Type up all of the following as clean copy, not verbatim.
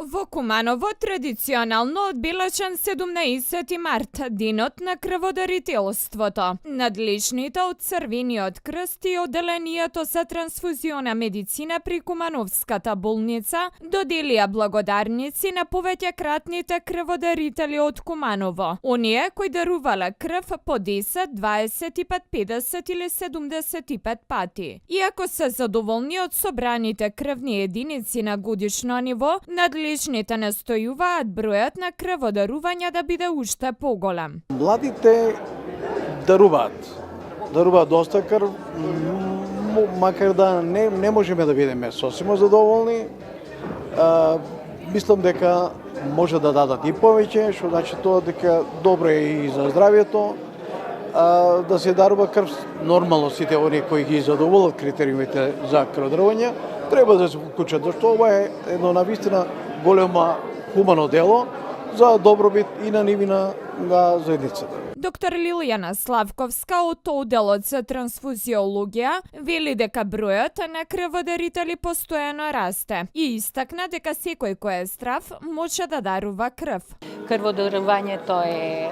Во Куманово традиционално одбележан 17 март, денот на крводарителството. Надлежните од Црвениот крст и одделението за трансфузиона медицина при Кумановската болница доделија благодарници на повеќекратните крводарители од Куманово. Оние кои дарувале крв по 10, 25, 50 или 75 пати. Иако се задоволни од собраните крвни единици на годишно ниво, надлежните настојуваат бројот на крводарувања да биде уште поголем. Младите даруваат доста крв, макар да не можеме да бидеме сосема задоволни. Мислам дека може да дадат и повеќе, што значи тоа дека добро е и за здравјето. Да се дарува крв, нормално сите оние кои ги задоволат критериумите за крводарување треба да се вклучат, зашто ова е едно навистина големо хумано дело за добробит и на нив и на заедницата. Доктор Лилијана Славковска од одделот за трансфузиологија вели дека бројот на крводарители постојано расте и истакна дека секој кој е здрав може да дарува крв. Крводарувањето е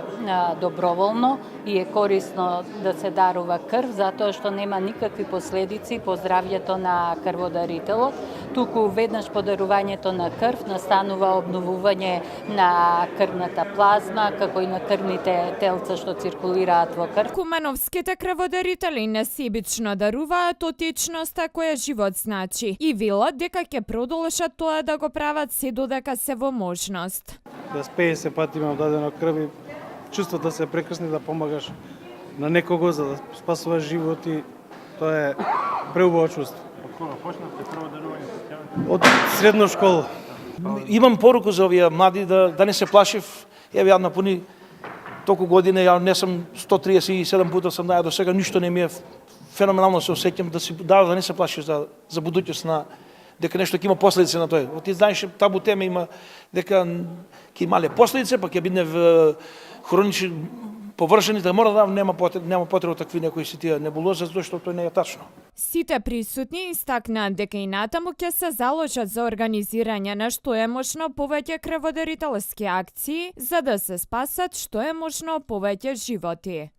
доброволно и е корисно да се дарува крв затоа што нема никакви последици по здравјето на крводарителот. Туку веднаш по дарувањето на крв настанува обновување на крвната плазма, како и на крвните телца што циркулираат во крв. Кумановските крводарители несебично даруваат отечноста која живот значи и велат дека ќе продолжат тоа да го прават се додека се во можност. Да 50 пати имам дадено крв и чувството се прекрасни да помагаш на некого за да спасуваш живот и тоа е преубаво чувство. Од кога почнавте крводарување? Од средна школа. Имам поруку за овие млади да не се плашив. Еве ја напуни толку години, ја не сум 137 пута сам даја до сега, ништо не ми е феноменално се осеќам да не се плашиш за будуќност на дека нешто ќе има последици на тој. Ти знаеш табу тема има дека ќе имале последици, па ќе биде хронични површени, да мора да нема потреба такви некои си тие небулози, зашто тоа не е тачно. Сите присутни истакнаат дека и натаму ќе се заложат за организирање на што е можно повеќе крводарителски акции, за да се спасат што е можно повеќе животи.